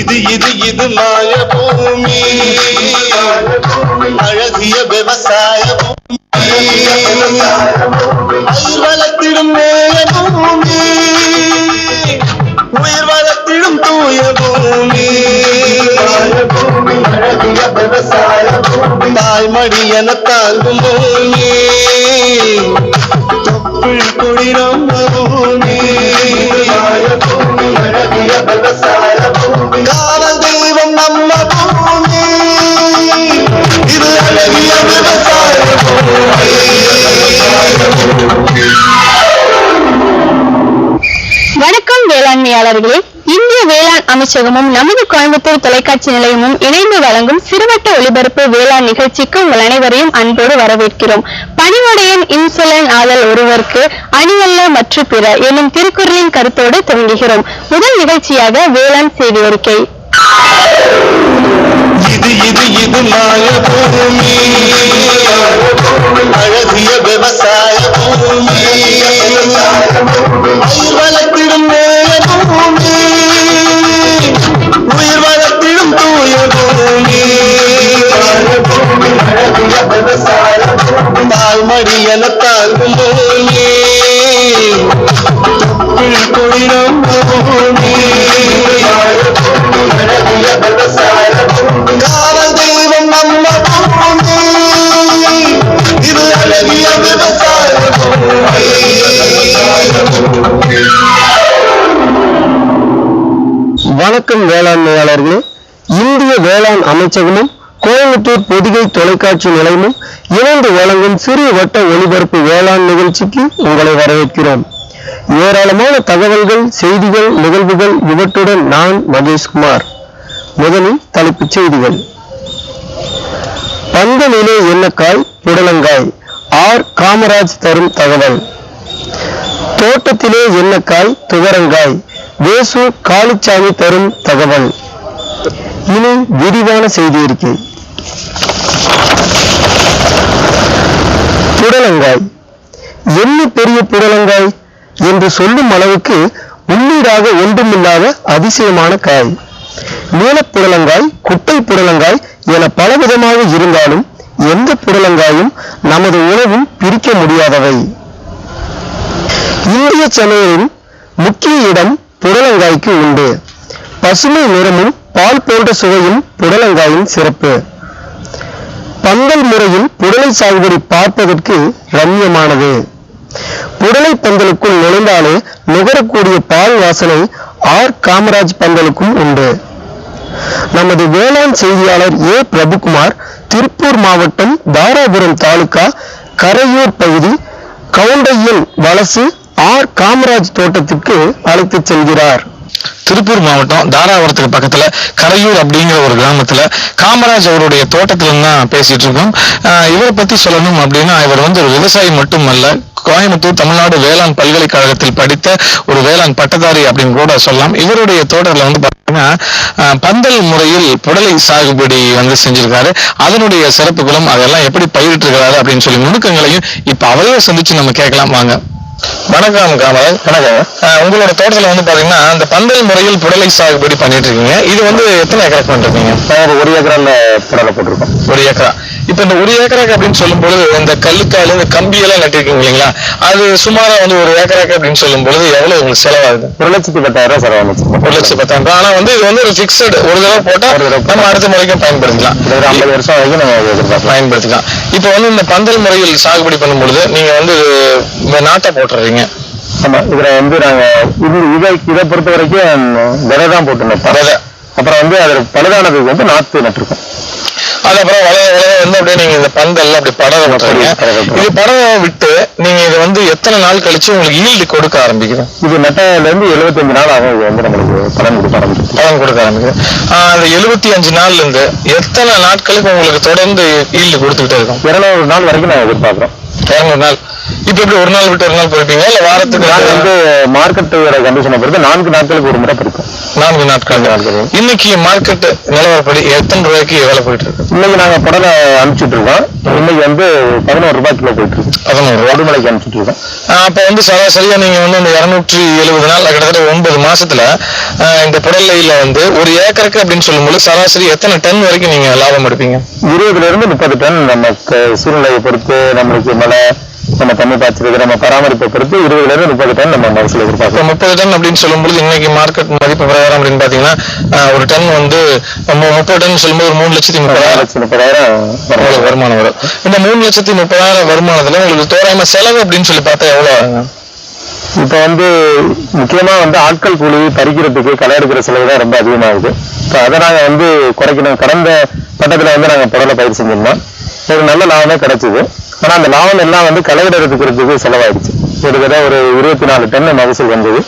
இது மாய பூமி, அழகிய விவசாய பூமி, பயிர் வளர்த்திடும் மேய பூமி, உயிர் வளர்த்திடும் தூய பூமி, அழகிய விவசாய பூமி, தாய்மடி என தாங்கும் பூமி, தொப்புள் குளிரும் பூமி, அழகிய விவசாய பூமி, காவல் தெய்வம் நம்ம பூமி, இது அழகிய விவசாய பூமி. வணக்கம் வேளாண்மையாளர்களே, இந்திய வேளாண் அமைச்சகமும் நமது கோயம்புத்தூர் தொலைக்காட்சி நிலையமும் இணைந்து வழங்கும் சிறுவட்ட ஒளிபரப்பு வேளாண் நிகழ்ச்சிக்கு உங்கள் அனைவரையும் அன்போடு வரவேற்கிறோம். பணிவுடையன் இன்சொலன் ஆதல் ஒருவருக்கு அணியல்ல மற்றும் பிற எனும் திருக்குறளின் கருத்தோடு துவங்குகிறோம். முதல் நிகழ்ச்சியாக வேளாண் செய்தி அறிக்கை. இது மாய பூமி, அழகிய விவசாய பூமி, பயிர் வளர்த்திடும் மேய பூமி, உயிர் வளர்த்திடும் தூய பூமி, அழகிய விவசாய பூமி, தாய்மடி என தாங்கும் பூமி, தொப்புள் குளிரும் பூமி, அழகிய விவசாய பூமி, காவல் தெய்வம் நம்ம பூமி, இது அழகிய விவசாய பூமி. வணக்கம் வேளாண்மையாளர்களே, இந்திய வேளாண் அமைச்சகமும் கோயம்புத்தூர் பொதிகை தொலைக்காட்சி நிலையமும் இணைந்து வழங்கும் சிறிய வட்ட ஒளிபரப்பு வேளாண் நிகழ்ச்சிக்கு உங்களை வரவேற்கிறோம். ஏராளமான தகவல்கள், செய்திகள், நிகழ்வுகள் இவற்றுடன் நான் மகேஷ்குமார். முதலில் தலைப்புச் செய்திகள். பந்தலிலே எண்ணக்காய் புடலங்காய், ஆர் காமராஜ் தரும் தகவல். தோட்டத்திலே எண்ணக்காய் துவரங்காய், வேசு காளிச்சாமி தரும் தகவல். இனி விரிவான செய்தி அறிக்கை. புடலங்காய், என்ன பெரிய புடலங்காய் என்று சொல்லும் அளவுக்கு உள்ளீடாக ஒன்றுமில்லாத அதிசயமான காய். நீலப்புடலங்காய், குட்டை புடலங்காய் என பலவிதமாக இருந்தாலும் எந்த புடலங்காயும் நமது உணவும் பிரிக்க முடியாதவை. இந்திய சமையலின் முக்கிய இடம் புடலங்காய்க்கு உண்டு. பசுமை நிறமும் பால் போன்ற சுவையும் புடலங்காயின் சிறப்பு. பந்தல் முறையில் புடலை சாகுபடி பார்ப்பதற்கு ரம்யமானது. புடலை பந்தலுக்குள் நுழைந்தாலே நுகரக்கூடிய பால் வாசனை ஆர் காமராஜ் பந்தலுக்கும் உண்டு. நமது வேளாண் செய்தியாளர் ஏ பிரபுகுமார் திருப்பூர் மாவட்டம் தாராபுரம் தாலுகா கரையூர் பகுதி கவுண்டையன் வலசு ஆர் காமராஜ் தோட்டத்திற்கு அழைத்து செல்கிறார். திருப்பூர் மாவட்டம் தாராபுரத்துக்கு பக்கத்துல கரையூர் அப்படிங்கிற ஒரு கிராமத்துல காமராஜ் அவருடைய தோட்டத்துல தான் பேசிட்டு இருக்கோம். இவரை பத்தி சொல்லணும் அப்படின்னா, இவர் வந்து ஒரு விவசாயி மட்டுமல்ல, கோயம்புத்தூர் தமிழ்நாடு வேளாண் பல்கலைக்கழகத்தில் படித்த ஒரு வேளாண் பட்டதாரி அப்படின்னு கூட சொல்லலாம். இவருடைய தோட்டத்துல வந்து பாத்தீங்கன்னா பந்தல் முறையில் புடலை சாகுபடி வந்து செஞ்சிருக்காரு. அதனுடைய சிறப்புகளும் அதெல்லாம் எப்படி பயிரிட்டு இருக்காரு அப்படின்னு சொல்லி நுணுக்கங்களையும் இப்ப அவரையே சந்திச்சு நம்ம கேட்கலாம். வாங்க. வணக்கம் காமராஜ். வணக்கம். உங்களோட தோட்டத்துல வந்து பாத்தீங்கன்னா இந்த பந்தல் முறையில் புடலை சாகுபடி பண்ணிட்டு இருக்கீங்க. இது வந்து எத்தனை ஏக்கரா பண்ணிருக்கீங்க? ஒரு ஏக்கரால புடலை போட்டிருக்கோம். 1 ஏக்கரா. இப்ப இந்த 1 ஏக்கராக்கு அப்படின்னு சொல்லும் பொழுது இந்த கல்லுக்கால் இந்த கம்பி எல்லாம் நட்டிருக்கீங்க இல்லைங்களா, அது சுமாரா வந்து 1 ஏக்கராக்கு அப்படின்னு சொல்லும் பொழுது எவ்வளவு உங்களுக்கு செலவாகுது? 1,10,000 செலவாகுது. 1,10,000. ஆனா வந்து இது வந்து ஒரு பிக்சட், ஒரு தடவை போட்டா நம்ம அடுத்த முறைக்கும் பயன்படுத்திக்கலாம். 50 வருஷம் வரைக்கும் நம்ம பயன்படுத்திக்கலாம். இப்ப வந்து இந்த பந்தல் முறையில் சாகுபடி பண்ணும் பொழுது நீங்க வந்து நாட்டை போட்டுறீங்க. ஆமா, இதுல வந்து நாங்க இதை பொறுத்த வரைக்கும் விதை தான் போட்டுருந்தோம். அப்புறம் வந்து அது பழுதானதுக்கு வந்து நாத்து நட்டுருக்கோம். அதுக்கப்புறம் வளைய வந்து அப்படியே நீங்க இந்த பந்தல்ல அப்படி படவை விட்டுறீங்க. இது படவை விட்டு நீங்க இது வந்து எத்தனை நாள் கழிச்சு உங்களுக்கு ஈல்டு கொடுக்க ஆரம்பிக்குது? இது நட்டதுல இருந்து 75 நாள் ஆகும். இது வந்து நம்மளுக்கு பலன் கொடுக்க ஆரம்பிக்குது. அந்த 75 நாள்ல இருந்து எத்தனை நாட்களுக்கு உங்களுக்கு தொடர்ந்து ஈல்டு கொடுத்துக்கிட்டே இருக்கும்? 200 நாள் வரைக்கும் நான் எதிர்பார்க்கிறோம். 200 நாள். இப்ப எப்படி ஒரு நாள் விட்டு ஒரு நாள் போயிருப்பீங்க இல்ல வாரத்துக்கு? நாங்க வந்து மார்க்கெட்டோட கண்டிஷனை பொறுத்து 4 நாட்களுக்கு ஒரு முறை பறிப்போம். 4 நாட்கள். இன்னைக்கு மார்க்கெட் நிலவரப்படி எத்தனை ரூபாய்க்கு வேலை போயிட்டு இருக்கு? இன்னைக்கு நாங்க புடலை அனுப்பிச்சுட்டு இருக்கோம். இன்னைக்கு வந்து 11 ரூபாய் கிலோ போயிட்டு இருக்கு. 11 உடுமலைக்கு அனுப்பிச்சுட்டு இருக்கோம். அப்ப வந்து சராசரியா நீங்க வந்து அந்த 270 நாள் கிட்டத்தட்ட 9 மாசத்துல இந்த புடலையில வந்து ஒரு ஏக்கருக்கு அப்படின்னு சொல்லும்போது சராசரி எத்தனை டன் வரைக்கும் நீங்க லாபம் எடுப்பீங்க? 20 இருந்து 30 டன். நமக்கு சூழ்நிலையை பொறுத்து, நம்மளுக்கு மழை, நம்ம தண்ணி பாய்ச்சறது, நம்ம பராமரிப்பை பொறுத்து 20 இருந்து 30 டன் நம்ம மகசூல் எதிர்பார்க்கலாம். 30 டன் அப்படின்னு சொல்லும்போது இன்னைக்கு மார்க்கெட் மதிப்பு பிரகாரம் அப்படின்னு பாத்தீங்கன்னா ஒரு டன் வந்து 30 டன் சொல்லும்போது 3,30,000 வருமானம் வரும். இந்த 3,30,000 வருமானத்துல உங்களுக்கு தோராயமா செலவு அப்படின்னு சொல்லி பார்த்தா எவ்வளவு ஆகுங்க? இப்ப வந்து முக்கியமா வந்து ஆட்கள் கூலி, பறிக்கிறதுக்கு, களை எடுக்கிற செலவு தான் ரொம்ப அதிகமாகுது. இப்போ அதை நாங்க வந்து குறைக்கணும். கடந்த கட்டத்துல வந்து நாங்க புடலை பயிர் செஞ்சிருந்தோம். ஒரு நல்ல லாபமே கிடைச்சது. ஆனா அந்த லாபம் எல்லாம் வந்து களை எடுக்கிறதுக்கு செலவாயிடுச்சு. ஒரு தடவை ஒரு 24 டன் மகசூல் வந்தது.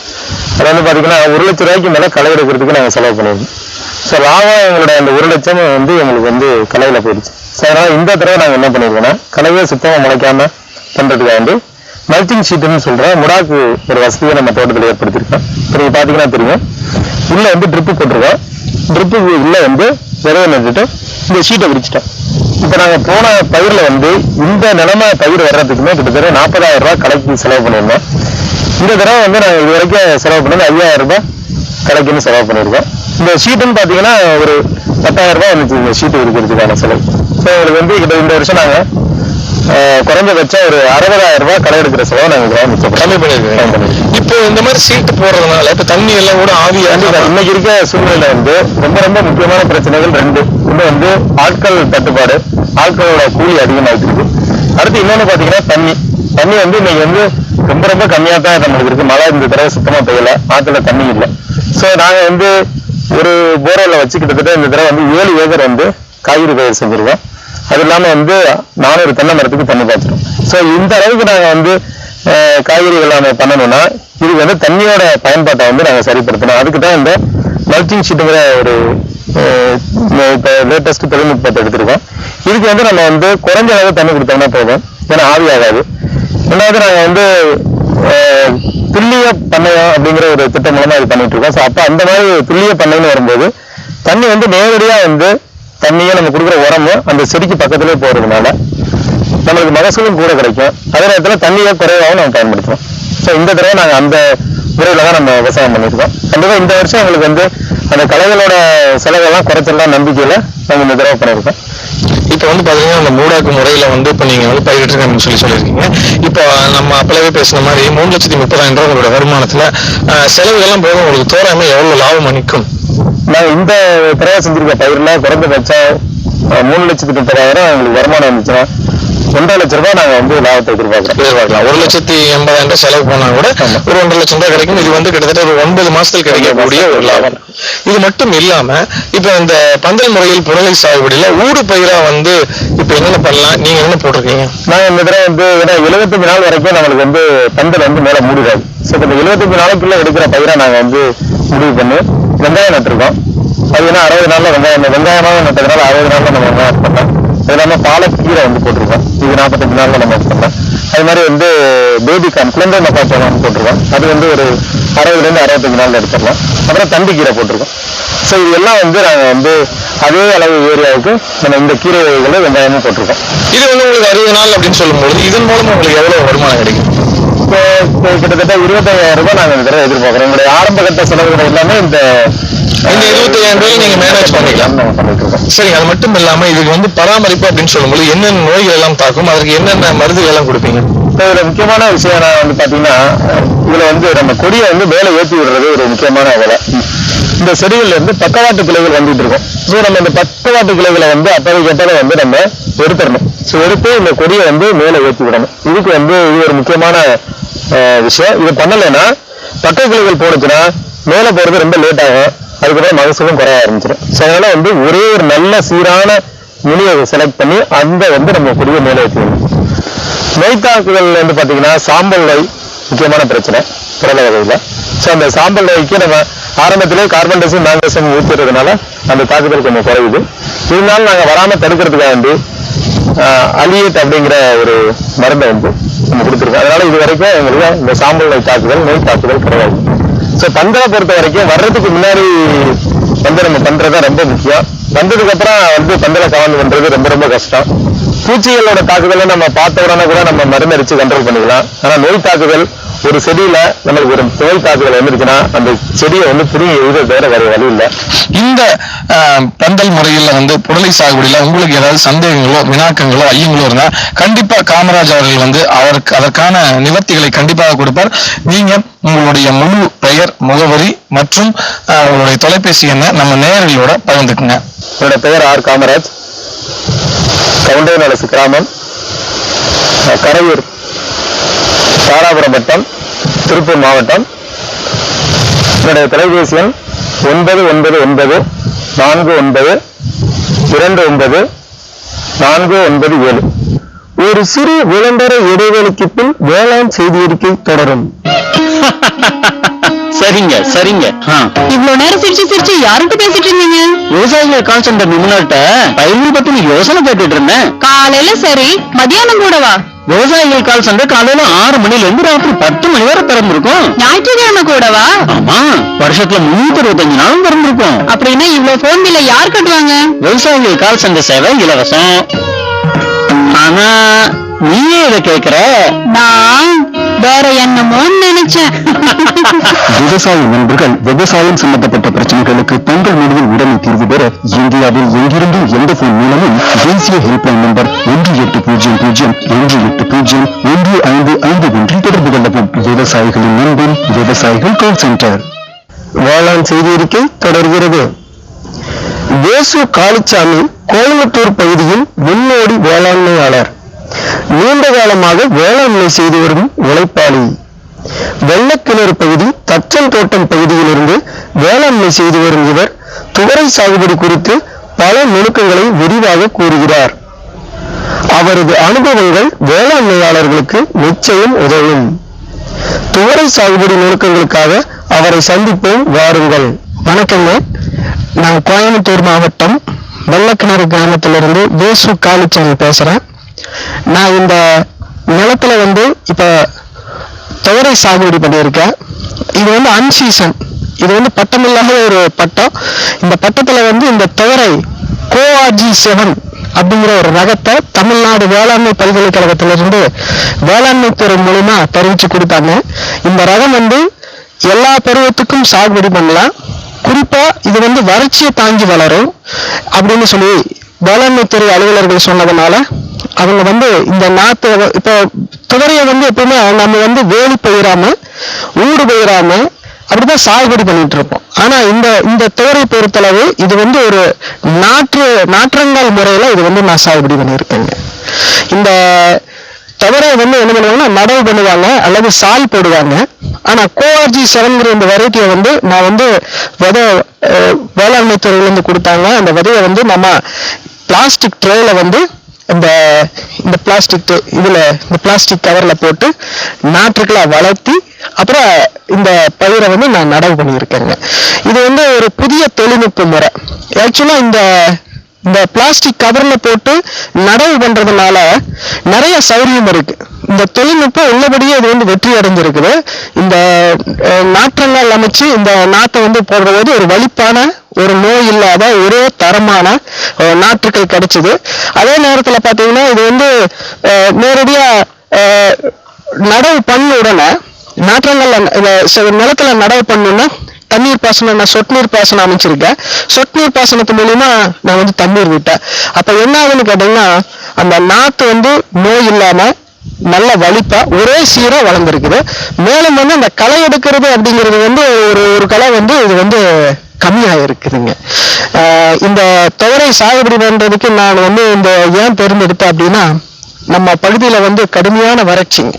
அது வந்து பாத்தீங்கன்னா 1 லட்சம் ரூபாய்க்கு மேல களை எடுக்கிறதுக்கு நாங்க செலவு பண்ணிருந்தோம். ஸோ லாபம் எங்களோட அந்த 1 லட்சம் வந்து எங்களுக்கு வந்து களையில போயிடுச்சு. ஸோ அதனால இந்த தடவை நாங்க என்ன பண்ணிருக்கோம்னா, களையே சுத்தமா முளைக்காம பண்றதுக்காக வந்து மல்ச்சிங் ஷீட்னு சொல்ற முடாக்கு ஒரு வசதியை நம்ம தோட்டத்தில் ஏற்படுத்திருக்கோம். இப்போ நீங்க பாத்தீங்கன்னா தெரியும், உள்ள வந்து ட்ரிப்பு போட்டிருக்கோம். ட்ரிப்புக்கு உள்ள வந்து விரைவை நட்டுட்டு இந்த ஷீட்டை விரிச்சிட்டோம். இப்ப நாங்க போன பயிர்ல வந்து இந்த நிலைமை பயிர் வர்றதுக்குமே கிட்டத்தட்ட 40,000 ரூபாய் கலைக்கு செலவு பண்ணியிருந்தோம். இந்த தடவை வந்து நாங்க இது வரைக்கும் செலவு பண்ணது 5,000 ரூபாய் கலைக்குன்னு செலவு பண்ணியிருக்கோம். இந்த ஷீட்டுன்னு பாத்தீங்கன்னா ஒரு 10,000 ரூபாய் வந்துச்சு இந்த ஷீட்டு இருக்கிறதுக்கான செலவு. ஸோ உங்களுக்கு வந்து இந்த வருஷம் நாங்க குறைஞ்சபட்சம் ஒரு 60,000 ரூபாய் களை எடுக்கிற செலவு நாங்க மிச்சம் கம்மி பண்ணிருக்கோம். இப்போ இந்த மாதிரி சீட்டு போடுறதுனால இப்ப தண்ணி எல்லாம் கூட ஆவியாண்டு இன்னைக்கு இருக்க சூழ்நிலை வந்து ரொம்ப ரொம்ப முக்கியமான பிரச்சனைகள் 2. ஒண்ணு வந்து ஆட்கள் தட்டுப்பாடு, ஆட்களோட கூலி அதிகமாயிட்டு இருக்கு. அடுத்து இன்னொன்னு பாத்தீங்கன்னா தண்ணி வந்து இன்னைக்கு வந்து ரொம்ப ரொம்ப கம்மியா தான் நம்மளுக்கு இருக்கு. மழை இந்த தடவை சுத்தமா பெய்யல, ஆத்துல தண்ணி இல்லை. ஸோ நாங்க வந்து ஒரு போர்வெல்ல வச்சு கிட்டத்தட்ட இந்த தடவை வந்து 7 ஏக்கர் வந்து காய்கறி பயிர் செஞ்சிருக்கோம். அது இல்லாம வந்து 400 தென்னை மரத்துக்கு தண்ணி பாய்ச்சிடும். ஸோ இந்த அளவுக்கு நாங்க வந்து காய்கறிகள் நாம பண்ணணும்னா இதுக்கு வந்து தண்ணியோட பயன்பாட்டை வந்து நாங்க சரிப்படுத்தணும். அதுக்கு தான் இந்த மல்ச்சிங் ஷீட்டுங்கிற ஒரு இப்போ லேட்டஸ்ட் தொழில்நுட்பத்தை எடுத்திருக்கோம். இதுக்கு வந்து நம்ம வந்து குறைஞ்ச அளவு தண்ணி கொடுத்தோம்னா போதும், ஏன்னா ஆவி ஆகாது. ரெண்டாவது நாங்க வந்து துல்லிய பண்ணையம் அப்படிங்கிற ஒரு திட்டம் மூலமா இது பண்ணிட்டு இருக்கோம். ஸோ அப்போ அந்த மாதிரி துல்லிய பண்ணைன்னு வரும்போது தண்ணி வந்து நேரடியா வந்து தண்ணியை நம்ம கொடுக்குற உரமும் அந்த செடிக்கு பக்கத்திலே போறதுனால நம்மளுக்கு மகசூலும் கூட கிடைக்கும். அதே நேரத்தில் தண்ணியை குறைவாகவும் நம்ம பயன்படுத்துறோம். ஸோ இந்த தடவை நாங்கள் அந்த முறையில தான் நம்ம விவசாயம் பண்ணியிருக்கோம். கண்டிப்பாக இந்த வருஷம் எங்களுக்கு வந்து அந்த களைகளோட செலவெல்லாம் குறைச்சிடலாம் நம்பிக்கையில நாங்கள் இந்த தடவை பண்ணியிருக்கோம். இப்ப வந்து பாத்தீங்கன்னா அந்த மூடாக்கு முறையில வந்து இப்ப நீங்க வந்து பயிரிட்டுருக்கீங்கன்னு சொல்லியிருக்கீங்க. இப்போ நம்ம அப்பளவே பேசின மாதிரி 3,30,000 ரூபாய் உங்களோட வருமானத்துல செலவுகள்லாம் போக உங்களுக்கு தோராயமா எவ்வளவு லாபம் அளிக்கும்? நான் இந்த தடவை செஞ்சிருக்க பயிர்ல குறைந்தபட்சம் 3,30,000 உங்களுக்கு வருமானம் வந்துச்சுன்னா 1.5 லட்சம் ரூபாய் நாங்க வந்து லாபத்தை எதிர்பார்க்கலாம். 1,80,000 செலவு பண்ணா கூட ஒரு 1.5 லட்சம் ரூபாய் கிடைக்கும். இது வந்து கிட்டத்தட்ட ஒரு 9 மாசத்தில் கிடைக்கக்கூடிய ஒரு லாபம். இது மட்டும் இல்லாம இப்ப இந்த பந்தல் முறையில் புடலை சாகுபடியில ஊடு பயிரா வந்து இப்ப என்னென்ன பண்ணலாம், நீங்க என்ன போட்டிருக்கீங்க? நாங்க இந்த தடவை வந்து 75 நாள் வரைக்கும் நம்மளுக்கு வந்து பந்தல் வந்து மேல மூடிடாது. ஸோ இந்த 75 நாளைக்குள்ள எடுக்கிற பயிரை நாங்க வந்து முடிவு பண்ணி வெங்காயம் நட்டுருக்கோம். அது ஏன்னா 60 நாள்ல வெங்காயமாக நட்டதுனால 60 நாள்ல நம்ம வெங்காயம் பண்ணலாம். அது இல்லாம பாலக்கீரை வந்து போட்டிருக்கோம். இது 45 நாள்ல நம்ம பண்ணலாம். அது மாதிரி வந்து பேபிகார்ன் குழந்தை மக்காச்சோளம் போட்டிருக்கோம். அது வந்து ஒரு 60 இருந்து 65 நாள்ல எடுத்துடலாம். அப்புறம் தண்டு கீரை போட்டிருக்கோம். ஸோ இது எல்லாம் வந்து நாங்க வந்து அதே அளவு ஏரியாவுக்கு நம்ம இந்த கீரை வகைகளை வெங்காயமும் போட்டிருக்கோம். இது வந்து உங்களுக்கு 60 நாள் அப்படின்னு சொல்லும்போது இதன் மூலமா உங்களுக்கு எவ்வளவு வருமானம் கிடைக்கும்? இப்போ கிட்டத்தட்ட 25,000 ரூபாய் நாங்க இந்த தடவை எதிர்பார்க்கிறோம். எங்களுடைய ஆரம்ப கட்ட செலவுகள் எல்லாமே இந்த 25,000 ரூபாய் நீங்க மேனேஜ் பண்ணிக்கலாம். பண்ணிட்டு இருக்கோம். சரி, அது மட்டும் இல்லாம இதுக்கு வந்து பராமரிப்பு அப்படின்னு சொல்லும்போது என்னென்ன நோய்கள் எல்லாம் தாக்கும், அதற்கு என்னென்ன மருந்துகள் எல்லாம் கொடுப்பீங்க? இப்போ இதுல முக்கியமான விஷயம் நான் வந்து பாத்தீங்கன்னா, இதுல வந்து நம்ம கொடியை வந்து மேலே ஏற்றி விடுறது ஒரு முக்கியமான வேலை. இந்த செடிகள்ல இருந்து பக்கவாட்டு கிளைகள் வந்துட்டு இருக்கும். ஸோ நம்ம இந்த பக்கவாட்டு கிளைகளை வந்து அப்பதை வந்து நம்ம எடுத்துடணும். ஸோ எடுத்து இந்த கொடியை வந்து மேலே ஏற்றி விடணும். இதுக்கு வந்து இது ஒரு முக்கியமான விஷயம். இது பண்ணலைன்னா பக்க கிளைகள் போடுச்சுன்னா மேலே போறது ரொம்ப லேட் ஆகும். அதுக்கப்புறம் மகசூலும் குறைய ஆரம்பிச்சிடும். ஸோ அதனால வந்து ஒரே ஒரு நல்ல சீரான நுனியை செலக்ட் பண்ணி அந்த வந்து நம்ம கொடியை மேலே ஏற்றிடணும். நோய்த்தாக்குதல் வந்து பாத்தீங்கன்னா சாம்பல் நோய் முக்கியமான பிரச்சனை புடலை வகையில. ஸோ அந்த சாம்பல் நோய்க்கு நம்ம ஆரம்பத்திலே கார்பன் டை ஆக்சைடு மேக்னீசியம் ஊற்றுறதுனால அந்த தாக்குதல் கொஞ்சம் குறையுது. இருந்தாலும் நாங்கள் வராம தடுக்கிறதுக்காக வந்து அலியேட் அப்படிங்கிற ஒரு மருந்தை வந்து நம்ம கொடுத்துருக்கோம். அதனால இது வரைக்கும் எங்களுக்கு இந்த சாம்பல் நோய் தாக்குதல், நோய் தாக்குதல் கிடையாது. ஸோ பந்தலை பொறுத்த வரைக்கும் வர்றதுக்கு முன்னாடி வந்து நம்ம பண்றதா ரொம்ப முக்கியம். வந்ததுக்கு அப்புறம் வந்து பந்தலை கவர்ந்து பண்றது ரொம்ப ரொம்ப கஷ்டம். பூச்சிகளோட தாக்குதலை நம்ம பார்த்த உடனே கூட நம்ம மருந்து அடிச்சு கண்ட்ரோல் பண்ணிக்கலாம். ஆனா நோய் தாக்குதல் ஒரு செடியில நம்மளுக்கு ஒரு நோய் தாக்குதல் வந்துருச்சுன்னா அந்த செடியை வந்து புரிஞ்சு எழுத தவிர வேற வழி இல்லை. இந்த பந்தல் முறையில வந்து புடலை சாகுபடியில உங்களுக்கு ஏதாவது சந்தேகங்களோ, வினாக்கங்களோ, ஐயங்களோ இருந்தா கண்டிப்பா காமராஜ் அவர்கள் வந்து அவருக்கு அதற்கான நிவர்த்திகளை கண்டிப்பாக கொடுப்பார். நீங்க உங்களுடைய முழு பெயர், முகவரி மற்றும் உங்களுடைய தொலைபேசி எண்ணை நம்ம நேயர்களோட பகிர்ந்துக்குங்க. என்னோட பெயர் ஆர் காமராஜ், கவுண்டனரசு கிராமம், கரையூர், தாராபுரம் வட்டம், திருப்பூர் மாவட்டம். என்னுடைய தொலைபேசி எண் 9949292947. ஒரு சிறு விளம்பர இடைவெளிக்கு பின் வேளாண் செய்தி அறிக்கை தொடரும். சரிங்க சரிங்க. இவ்வளவு நேரம் சிரிச்சு யாருக்கு பேசிட்டு இருந்தீங்க? விவசாயிகள் கால் சென்டர் முன்னாட்ட பயிர்கள் பத்தி யோசனை கேட்டுட்டு இருந்தேன். காலையில சரி, மதியானம் கூடவா? விவசாயிகள் கால் சென்டர் காலையில 6 மணில இருந்து ராத்திரி 10 மணி வரை திறந்திருக்கும். ஞாயிற்றுக்கிழமை கூடவா? ஆமா, வருஷத்துல 365 நாளும் திறந்திருக்கும். அப்படின்னா இவ்வளவு போன் பில்ல யார் கட்டுவாங்க? விவசாயிகள் கால் சென்டர் சேவை இலவசம். ஆனா நீயே இதை கேக்குற? நான் வேற என்னமோன்னு நினைச்சேன். விவசாய நண்பர்கள் விவசாயம் சம்பந்தப்பட்ட பிரச்சனைகளுக்கு தங்கள் முடிவில் உடனே தீர்வு பெற இந்தியாவில் எங்கிருந்தும் எந்த போன் மூலமும் தேசிய ஹெல்ப்லைன் நம்பர் 1800-180-1551 தொடர்பு கொள்ளவும். விவசாயிகளின் நண்பன் விவசாயிகள் கால் சென்டர். வேளாண் செய்தி அறிக்கை தொடர்கிறது. வேசு காளிச்சாமி கோயம்புத்தூர் பகுதியில் முன்னோடி வேளாண்மையாளர். நீண்ட காலமாக வேளாண்மை செய்து வரும் உழைப்பாளி. வெள்ளக்கிணறு பகுதி, தச்சன் தோட்டம் பகுதியிலிருந்து வேளாண்மை செய்து வரும் இவர் துவரை சாகுபடி குறித்து பல நுணுக்கங்களை விரிவாக கூறுகிறார். அவரது அனுபவங்கள் வேளாண்மையாளர்களுக்கு நிச்சயம் உதவும். துவரை சாகுபடி நுணுக்கங்களுக்காக அவரை சந்திப்போம், வாருங்கள். வணக்கங்க, நான் கோயம்புத்தூர் மாவட்டம் வெள்ளக்கிணறு கிராமத்திலிருந்து வேசு காளிச்சாமி பேசுறேன். நான் இந்த நிலத்துல வந்து இப்ப துவரை சாகுபடி பண்ணியிருக்கேன். இது வந்து அன்சீசன், இது வந்து பட்டமில்லாத ஒரு பட்டம். இந்த பட்டத்துல வந்து இந்த துவரை கோஆர்ஜி7 அப்படிங்கிற ஒரு ரகத்தை தமிழ்நாடு வேளாண்மை பல்கலைக்கழகத்திலிருந்து வேளாண்மை துறை மூலமா தெரிவிச்சு கொடுத்தாங்க. இந்த ரகம் வந்து எல்லா பருவத்துக்கும் சாகுபடி பண்ணலாம். குறிப்பா இது வந்து வறட்சியை தாங்கி வளரும் அப்படின்னு சொல்லி வேளாண்மை துறை அலுவலர்கள் சொன்னதுனால அவங்க வந்து இந்த நாத்து இப்போ துவரையை வந்து எப்பவுமே நம்ம வந்து வேலி பயிராம ஊடு பயிராம அப்படிதான் சாகுபடி பண்ணிட்டு இருப்போம். ஆனா இந்த துவரை பொறுத்தளவு இது வந்து ஒரு நாற்றங்கால் முறையில இது வந்து நான் சாகுபடி பண்ணியிருக்கேங்க. இந்த துவரையை வந்து என்ன பண்ணுவாங்கன்னா நடவு பண்ணுவாங்க அல்லது சால் போடுவாங்க. ஆனா கோஆர்ஜி7 இந்த வெரைட்டியை வந்து நான் வந்து விதை வேளாண்மை துறையில இருந்து கொடுத்தாங்க. அந்த விதையை வந்து நம்ம பிளாஸ்டிக் ட்ரேல வந்து இந்த பிளாஸ்டிக் இதுல இந்த பிளாஸ்டிக் கவர்ல போட்டு நாற்றுக்களை வளர்த்தி அப்புறம் இந்த பயிரை வந்து நான் நடவு பண்ணியிருக்கேங்க. இது வந்து ஒரு புதிய தொழில்நுட்ப முறை. ஆக்சுவலா இந்த பிளாஸ்டிக் கவர்ல போட்டு நடவு பண்றதுனால நிறைய சௌரியம் இருக்கு. இந்த தொழில்நுட்பம் உள்ளபடியே இது வந்து வெற்றி அடைஞ்சிருக்குது. இந்த நாற்றங்கள் அமைச்சு இந்த நாட்டை வந்து போடுறது ஒரு வலிப்பான, ஒரு நோய் இல்லாத, ஒரே தரமான நாற்றுக்கள் கிடைச்சது. அதே நேரத்துல பாத்தீங்கன்னா இது வந்து நேரடியா நடவு பண்ண உடனே நாற்றங்கள்ல நிலத்துல நடவு பண்ணணும்னா தண்ணீர் பாசனம், நான் சொட்டு நீர் பாசனம் அமைச்சிருக்கேன். சொட்டு நீர் பாசனத்து மூலியமா நான் வந்து தண்ணீர் விட்டேன். அப்ப என்ன ஆகுதுன்னு கேட்டீங்கன்னா அந்த நாத்து வந்து நோய் இல்லாம நல்ல வலிப்பா ஒரே சீரா வளர்ந்துருக்குது. மேலும் வந்து அந்த களை எடுக்கிறது அப்படிங்கிறது வந்து ஒரு களை வந்து இது வந்து கம்மியாக இருக்குதுங்க. இந்த துவரை சாகுபடி பண்றதுக்கு நான் வந்து இந்த ஏன் தேர்ந்தெடுத்தேன் அப்படின்னா நம்ம பகுதியில வந்து கடுமையான வறட்சிங்க,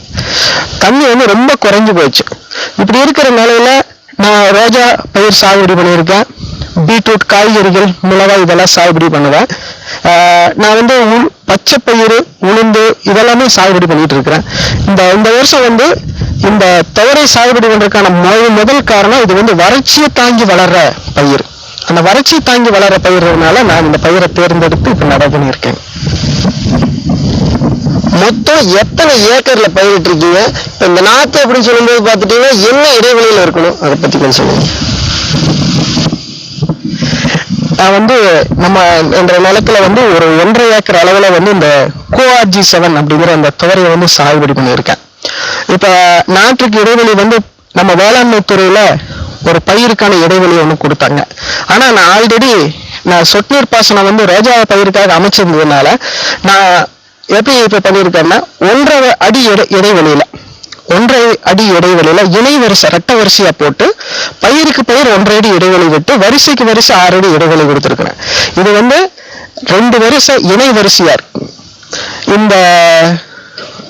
தண்ணி வந்து ரொம்ப குறைஞ்சு போச்சு. இப்படி இருக்கிற நிலையில நான் ரோஜா பயிர் சாகுபடி பண்ணியிருக்கேன். பீட்ரூட், காய்கறிகள், மிளகாய் இதெல்லாம் சாகுபடி பண்ணுவேன். நான் வந்து பச்சை பயிர், உளுந்து இதெல்லாமே சாகுபடி பண்ணிட்டு இருக்கிறேன். இந்த வருஷம் வந்து இந்த துவரை சாகுபடி பண்றதுக்கான முதல் காரணம் இது வந்து வறட்சியை தாங்கி வளர்ற பயிர். அந்த வறட்சியை தாங்கி வளர்ற பயிர்னால நான் இந்த பயிரை தேர்ந்தெடுத்து இப்ப நடவு பண்ணியிருக்கேன். மொத்தம் எத்தனை ஏக்கர்ல பயிரிட்டு இருக்கீங்க? இந்த நாத்து அப்படின்னு சொல்லும்போது பாத்துட்டீங்கன்னா என்ன இடைவெளியில இருக்கணும், அதை பத்தி கொஞ்சம் சொல்லுங்க. நான் வந்து நம்ம என்ற நிலத்துல வந்து ஒரு 1.5 ஏக்கர் அளவுல வந்து இந்த கோஆர்ஜி 7 அப்படிங்கிற அந்த துவரையை வந்து சாகுபடி பண்ணியிருக்கேன். இப்ப நாட்டுக்கு இடைவெளி வந்து நம்ம வேளாண்மை துறையில ஒரு பயிருக்கான இடைவெளி ஒன்று கொடுத்தாங்க. ஆனா நான் ஆல்ரெடி சொட்டு நீர் பாசனம் வந்து ரோஜா பயிருக்காக அமைச்சிருந்ததுனால நான் எப்படி இப்ப பண்ணியிருக்கேன்னா 1.5 அடி இடைவெளியில 1.5 அடி இடைவெளியில இணை வரிசை ரெட்ட வரிசையா போட்டு பயிருக்கு பயிர் 1.5 அடி இடைவெளி விட்டு வரிசைக்கு வரிசை 6 அடி இடைவெளி கொடுத்துருக்கிறேன். இது வந்து 2 வரிசை இணை வரிசையா இருக்கு.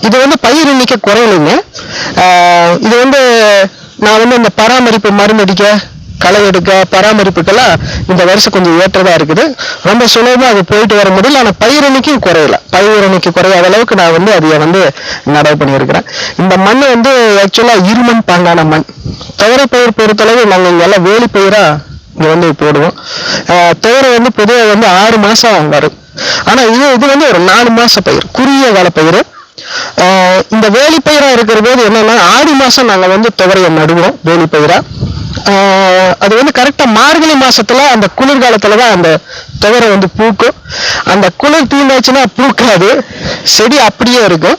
இது வந்து பயிர் எண்ணிக்கை குறையலைங்க. இது வந்து நான் வந்து இந்த பராமரிப்பு மருந்து அடிக்க களை எடுக்க பராமரிப்புக்கெல்லாம் இந்த வருஷம் கொஞ்சம் ஏற்றதா இருக்குது. ரொம்ப சுலபமா அது போயிட்டு வர முடியல. ஆனா பயிர் எண்ணிக்கையும் குறையல. பயிர் எண்ணிக்கை குறையாத அளவுக்கு நான் வந்து அதை வந்து நடவு பண்ணியிருக்கிறேன். இந்த மண் வந்து ஆக்சுவலா இருமண் பாங்கான மண். துவரை பயிர் பொறுத்தளவு நாங்கள் இங்க எல்லாம் வேலி பயிரா இங்க வந்து போடுவோம். துவரை வந்து பொதுவாக வந்து 6 மாசம் வரும். ஆனா இது வந்து ஒரு 4 மாச பயிர், குறுகிய கால பயிர். இந்த வேலி பயிரா இருக்கிற போது என்னன்னா ஆடி மாசம் நாங்க வந்து துவரையை நடுவோம் வேலி பயிரா. அது வந்து கரெக்டா மார்கழி மாசத்துல அந்த குளிர்காலத்துலதான் அந்த துவரை வந்து பூக்கும். அந்த குளிர் தீண்டாச்சுன்னா பூக்காது, செடி அப்படியே இருக்கும்.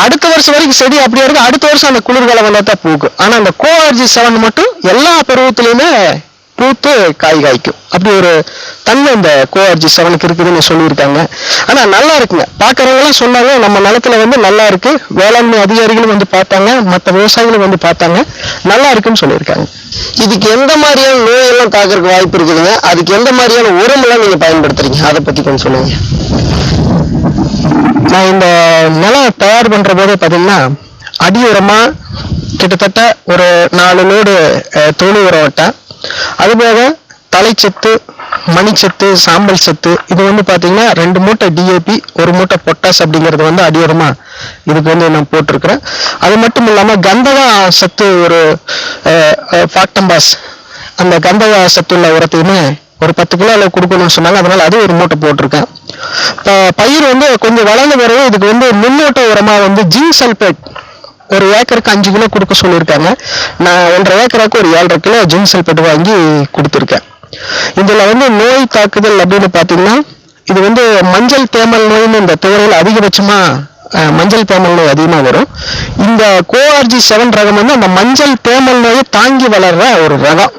அடுத்த வருஷம் வரைக்கும் செடி அப்படியே இருக்கும். அடுத்த வருஷம் அந்த குளிர்காலம் வந்தா தான் பூக்கும். ஆனா அந்த கோஆர்ஜி 7 மட்டும் எல்லா பருவத்திலயுமே பூத்து காய் காய்க்கும். அப்படி ஒரு தன்மை இந்த கோஆர்ஜி 7க்கு இருக்குதுன்னு சொல்லியிருக்காங்க. ஆனா நல்லா இருக்குங்க. பாக்குறவங்க எல்லாம் சொன்னாங்க நம்ம நிலத்துல வந்து நல்லா இருக்கு. வேளாண்மை அதிகாரிகளும் வந்து பார்த்தாங்க, மற்ற விவசாயிகளும் வந்து பார்த்தாங்க, நல்லா இருக்குன்னு சொல்லியிருக்காங்க. இதுக்கு எந்த மாதிரியான நோய் எல்லாம் தாக்குறதுக்கு வாய்ப்பு இருக்குதுங்க? அதுக்கு எந்த மாதிரியான உரம் எல்லாம் நீங்க பயன்படுத்துறீங்க, அதை பத்தி கொஞ்சம் சொல்லுங்க. நான் இந்த நிலம் தயார் பண்ற போது பாத்தீங்கன்னா அடி உரமா கிட்டத்தட்ட ஒரு 4 லோடு தொழு உரம் விட்டேன். அதுபோக தலைச்சத்து, மணிச்சத்து, சாம்பல் சத்து, இது வந்து பாத்தீங்கன்னா 2 மூட்டை டிஏபி 1 மூட்டை பொட்டாஸ் அப்படிங்கறது வந்து அடியுரமா இதுக்கு வந்து நான் போட்டிருக்கிறேன். அது மட்டும் இல்லாம கந்தகா சத்து ஒரு பாக்டம்பாஸ், அந்த கந்தகா சத்து உள்ள உரத்தையுமே ஒரு 10 கிலோ அளவு கொடுக்கணும்னு சொன்னாங்க. அதனால அது 1 மூட்டை போட்டிருக்கேன். பயிர் வந்து கொஞ்சம் வளர்ந்த பிறகு இதுக்கு வந்து முன்னோட்ட உரமா வந்து ஜிங்க் சல்பேட் ஒரு ஏக்கருக்கு 5 கிலோ கொடுக்க சொல்லியிருக்காங்க. நான் 1.5 ஏக்கருக்கு ஒரு 7.5 கிலோ ஜிங்க் சல்பேட் வாங்கி கொடுத்துருக்கேன். இதுல வந்து நோய் தாக்குதல் அப்படின்னு பாத்தீங்கன்னா இது வந்து மஞ்சள் தேமல் நோய்னு இந்த துவரையில் அதிகபட்சமா மஞ்சள் தேமல் நோய் அதிகமா வரும். இந்த கோஆர்ஜி 7 ரகம் வந்து அந்த மஞ்சள் தேமல் நோயை தாங்கி வளர்ற ஒரு ரகம்.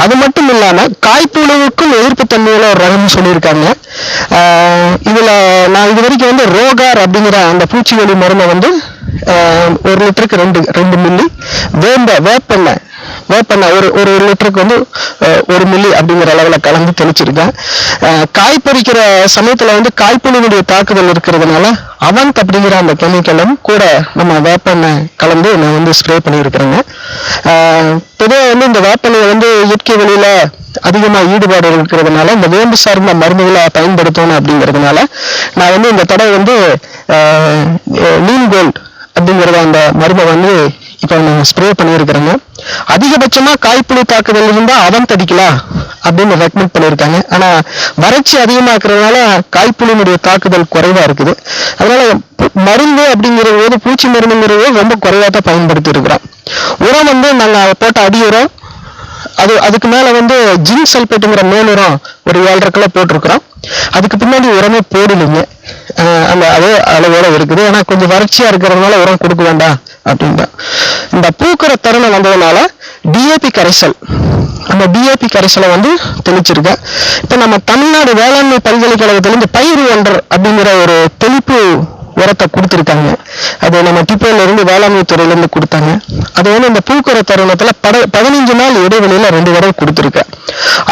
அது மட்டும் இல்லாம காய்ப்புழுவுக்கும் எதிர்ப்பு தன்மையுள்ள ஒரு ரகம் சொல்லியிருக்காங்க. இதுல நான் இது வரைக்கும் வந்து ரோகார் அப்படிங்கிற அந்த பூச்சிக்கொல்லி மருந்தை வந்து 1 லிட்டருக்கு 2 மில்லி, வேப்பெண்ணெய் ஒரு லிட்டருக்கு வந்து 1 மில்லி அப்படிங்கிற அளவுல கலந்து தெளிச்சிருக்கேன். காய் பறிக்கிற சமயத்துல வந்து காய்ப்புழுவுடைய தாக்குதல் இருக்கிறதுனால அவந்த் அப்படிங்கிற அந்த கெமிக்கலும் கூட நம்ம வேப்பெண்ணெய் கலந்து நான் வந்து ஸ்ப்ரே பண்ணியிருக்கிறேங்க. பொதுவாக வந்து இந்த வேப்பெண்ணெய் வந்து இயற்கை வழியில அதிகமா ஈடுபாடு இருக்கிறதுனால இந்த வேம்பு சார்ந்த மருந்துகளை பயன்படுத்தணும் அப்படிங்கிறதுனால நான் வந்து இந்த தடவை வந்து நீம் கோல்ட் அப்படிங்கிறத அந்த மருந்தை வந்து இப்ப நான் ஸ்ப்ரே பண்ணியிருக்கிறேங்க. அதிகபட்சமா காய்ப்புழு தாக்குதல் இருந்தா அவன் தடிக்கலாம் அப்படின்னு ரெக்கமெண்ட் பண்ணியிருக்காங்க. ஆனா வறட்சி அதிகமா இருக்கிறதுனால காய்ப்புழுனுடைய தாக்குதல் குறைவா இருக்குது. அதனால மருந்து அப்படிங்கிற போது பூச்சி மருந்துங்கிறது ரொம்ப குறைவா தான் பயன்படுத்தி இருக்கிறோம். உரம் வந்து நாங்க போட்ட அடி உரம், அதுக்கு மேல வந்து ஜிங்க் சல்பேட்டுங்கிற மேலுரம் ஒரு 7.5 கிலோ போட்டிருக்கிறோம். அதுக்கு பின்னாடி உரமே போடலைங்க. அந்த அதே அளவோட இருக்குது. ஆனா கொஞ்சம் வறட்சியா இருக்கிறதுனால உரம் கொடுக்க வேண்டாம் அப்படின்னா இந்த பூக்கிற தருணம் வந்ததுனால டிஏபி கரைசல், அந்த டிஏபி கரைசலை வந்து தெளிச்சிருக்கேன். இப்ப நம்ம தமிழ்நாடு வேளாண்மை பல்கலைக்கழகத்திலிருந்து பயிர் ஒன்றர் அப்படிங்கிற ஒரு தெளிப்பு உரத்தை கொடுத்துருக்காங்க. அது நம்ம டிப்போல இருந்து வேளாண்மை துறையில இருந்து கொடுத்தாங்க. அது வந்து இந்த பூக்கிற தருணத்துல 15 நாள் இடைவெளியில 2 தடவை கொடுத்துருக்கேன்.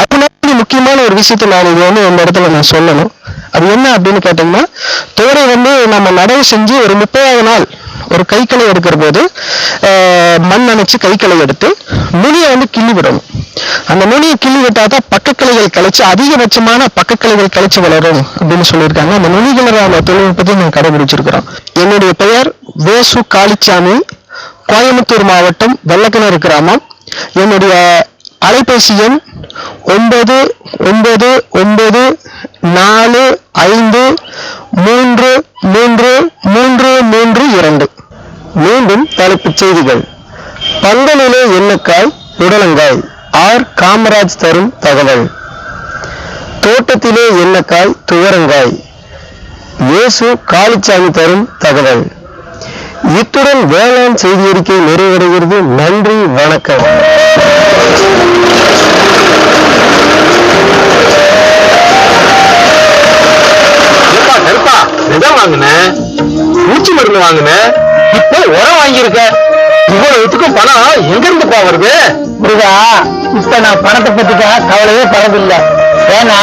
அதனால முக்கியமான ஒரு விஷயத்தை நான் இது வந்து இந்த இடத்துல நான் சொல்லணும். அது என்ன அப்படின்னு கேட்டீங்கன்னா, துவரை வந்து நம்ம நடவு செஞ்சு ஒரு 30வது நாள் ஒரு கைக்களை எடுக்கிற போது மண் அணைச்சு கைக்களை எடுத்து நுனியை வந்து கிள்ளி விடணும். அந்த நுனியை கிள்ளி விட்டாதான் பக்கக்கிளைகள் கழிச்சு அதிகபட்சமான பக்கக்கிளைகள் கழிச்சு வளரும் அப்படின்னு சொல்லியிருக்காங்க. அந்த நுனிகள அந்த தொழில்நுட்பத்தை நான் கடைபிடிச்சிருக்கிறோம். என்னுடைய பெயர் வேசு காளிச்சாமி, கோயம்புத்தூர் மாவட்டம் வெள்ளக்கிணறு கிராமம். என்னுடைய அலைபேசி எண் 9995333332. மீண்டும் தலைப்புச் செய்திகள். பந்தலிலே எண்ணக்காய் புடலங்காய் ஆர் காமராஜ் தரும் தகவல். தோட்டத்திலே எண்ணக்காய் துவரங்காய் இயேசு காளிச்சாமி தரும் தகவல். இத்துடன் வேளாண் செய்தி அறிக்கை நிறைவடைகிறது. நன்றி, வணக்கம். வாங்கினேன், பூச்சி மருந்து வாங்கினேன், இப்போ உரம் வாங்கியிருக்க. இவ்வளவுக்கும் பணம் எங்க இருந்து வருது? புரியுதா? இப்ப நான் பணத்தை பத்தி கவலையே படவில்லை. ஏன்னா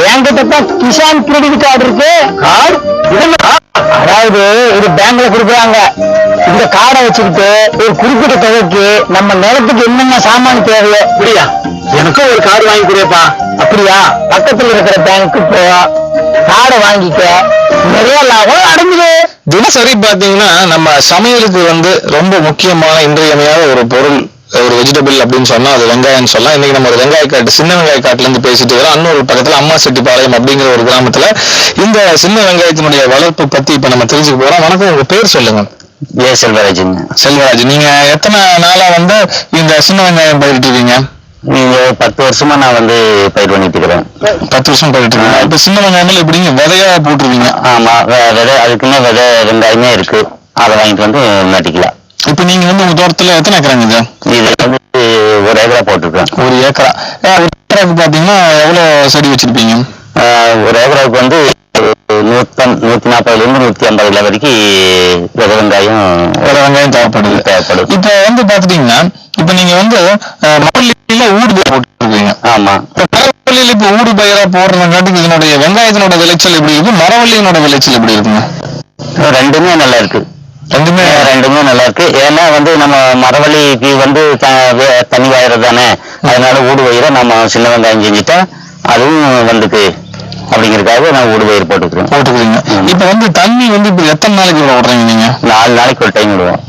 என்கிட்ட தான் கிசான் கிரெடிட் கார்டு இருக்கு. கார்டு? அதாவது இது பேங்க்ல கொடுக்குறாங்க. இந்த கார்டை வச்சுக்கிட்டு ஒரு குறிப்பிட்ட தொகைக்கு நம்ம நிலத்துக்கு என்னென்ன சாமான் தேவையோ. அப்படியா? எனக்கும் ஒரு கார்டு வாங்கி கொடுப்பா. அப்படியா? பக்கத்துல இருக்கிற பேங்க்கு போ, கார்டை வாங்கிக்க, நிறைய லாபம் அடைஞ்சுது. தினசரி பாத்தீங்கன்னா நம்ம சமையலுக்கு வந்து ரொம்ப முக்கியமான இன்றியமையாத ஒரு பொருள், ஒரு வெஜிடபிள் அப்படின்னு சொன்னா அது வெங்காயம் சொல்லலாம். இன்னைக்கு நம்ம ஒரு வெங்காய காட்டு, சின்ன வெங்காய காட்டுல இருந்து பேசிட்டு வரோம். அன்னொரு பக்கத்துல அம்மா செட்டிப்பாளையம் அப்படிங்கிற ஒரு கிராமத்துல இந்த சின்ன வெங்காயத்தினுடைய வளர்ப்பு பத்தி இப்ப நம்ம தெரிஞ்சுக்க போறோம். வணக்கம், உங்க பேர் சொல்லுங்க. செல்வராஜ். செல்வராஜ், நீங்க எத்தனை நாளா வந்து இந்த சின்ன வெங்காயம் பயிரிட்டு இருக்கீங்க? நீங்க 10 வருஷமா நான் வந்து பயிர் பண்ணிட்டு இருக்கிறேன். 10 வருஷம் பயிரிட்டு இருக்கீங்க. இப்ப சின்ன வெங்காயம் எப்படிங்க விதையா போட்டுருவீங்க? ஆமா, விதை அதுக்குன்னு விதை வெங்காயமே இருக்கு. அதை வாங்கிட்டு வந்து நட்டிக்கலாம். இப்ப நீங்க வந்து உங்க தோட்டத்துல எத்தனை ஏக்கராங்க இது? இது வந்து 1 ஏக்கரா போட்டிருக்கேன். 1 ஏக்கரா. 1 ஏக்கராக்கு பாத்தீங்கன்னா எவ்வளவு செடி வச்சிருப்பீங்க? 1 ஏக்கராவுக்கு வந்து 140ல இருந்து 150 வரைக்கும் விதை வெங்காயம் தேவைப்படுது. இப்ப வந்து பாத்துட்டீங்கன்னா இப்ப நீங்க வந்து மரவள்ளியில ஊடு பயிர் போட்டுருக்கீங்க. ஆமா, மரவள்ளியில இப்ப ஊடு பயிரா போடுறதுங்காட்டி இதனுடைய வெங்காயத்தினோட விளைச்சல் எப்படி இருக்கும், மரவள்ளியினோட விளைச்சல் எப்படி இருக்குங்க? ரெண்டுமே நல்லா இருக்கு. ரெண்டுமே நல்லா இருக்கு. ஏன்னா வந்து நம்ம மரவள்ளிக்கு வந்து தண்ணி வாயிறது தானே, அதனால ஊடு பயிரை நம்ம சின்ன வெங்காயம் செஞ்சுட்டா அதுவும் வந்துக்கு அப்படிங்கிறதுக்காக நான் ஊடு பயிர் போட்டுக்கிறீங்க. இப்ப வந்து தண்ணி வந்து இப்ப எத்தனை நாளைக்கு விடுறீங்க நீங்க? 4 நாளைக்கு ஒரு டைம் விடுவோம்.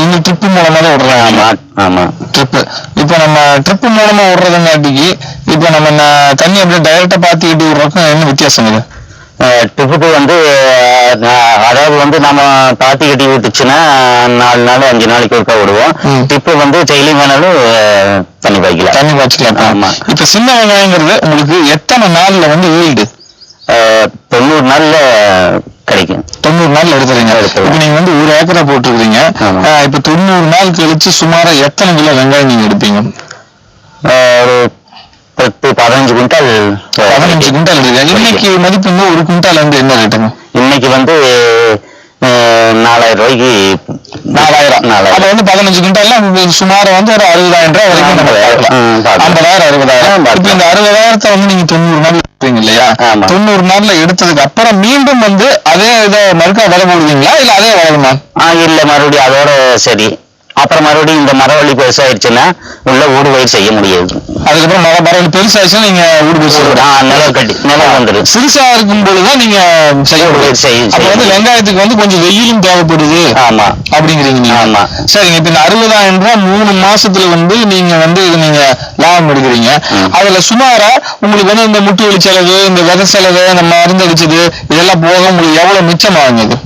இந்த ட்ரிப் மூலமா தான் விடுறாங்க. ஆமா ஆமா, ட்ரிப். இப்ப நம்ம ட்ரிப் மூலமா விடுறதுங்காட்டிக்கு இப்ப நம்ம தண்ணி அப்படியே டைரக்டா பாத்திக்கிட்டு விடுறதுக்கும் என்ன வித்தியாசம் இது? ட்ரிப்புக்கு வந்து அதாவது வந்து நம்ம பாத்தி கட்டி விட்டுச்சுன்னா 4 நாள் 5 நாளைக்கு ஒருக்கா விடுவோம். ட்ரிப்பு வந்து டெய்லி வேணாலும் தண்ணி பாய்க்கலாம். ஆமா. இப்ப சின்ன வெங்காயங்கிறது உங்களுக்கு எத்தனை நாள்ல வந்து ஈல்டு? 90 நாள்ல கிடைக்கும். 90 நாள்ல எடுத்துறீங்க. இப்ப நீங்க வந்து 1 ஏக்கரா போட்டுருக்கீங்க. இப்ப 90 நாள் கழிச்சு சுமாரா எத்தனை கிலோ வெங்காயம் நீங்க எடுப்பீங்க? ஒரு 15 குவிண்டால். 15 குவிண்டால் இருக்கு. இன்னைக்கு மதிப்பு வந்து 1 குவிண்டால் வந்து என்ன ரேட்டுங்க? இன்னைக்கு வந்து 4000 ரூபாய்க்கு. 4000. அது வந்து 15 குவிண்டால்ல சுமார் வந்து ஒரு 60,000 ரூபாய் வரைக்கும் நம்ம பார்க்கலாம். 50,000 60,000. இப்ப இந்த 60,000 வந்து நீங்க 90 நாள் எடுப்பீங்க இல்லையா? 90 நாள்ல எடுத்ததுக்கு அப்புறம் மீண்டும் வந்து அதே இதை மறுக்கா விலை போடுவீங்களா இல்ல அதே வளருமா? இல்ல, மறுபடியும் அதோட சரி. அப்புறம் மறுபடியும் இந்த மரவள்ளி பெருசாயிடுச்சுன்னா உள்ள ஊடு பயிர் செய்ய முடியாது. அதுக்கப்புறம் மரவள்ளி பெருசாயிடுச்சுன்னா நீங்க ஊடு பயிர் நிலம் வந்துடும். சிறுசா இருக்கும் பொழுதுதான் நீங்க செய்ய. அப்ப வந்து வெங்காயத்துக்கு வந்து கொஞ்சம் வெயிலும் தேவைப்படுது. ஆமா, அப்படிங்கிறீங்க நீங்க. ஆமா, சரிங்க. இப்ப இந்த 60,000 ரூபாய் 3 மாசத்துல வந்து நீங்க வந்து இது நீங்க லாபம் எடுக்கிறீங்க. அதுல சுமாரா உங்களுக்கு வந்து இந்த முட்டு வலி செலவு, இந்த விதை செலவு, இந்த மருந்து அடிச்சது இதெல்லாம் போக உங்களுக்கு எவ்வளவு மிச்சம் ஆகுது?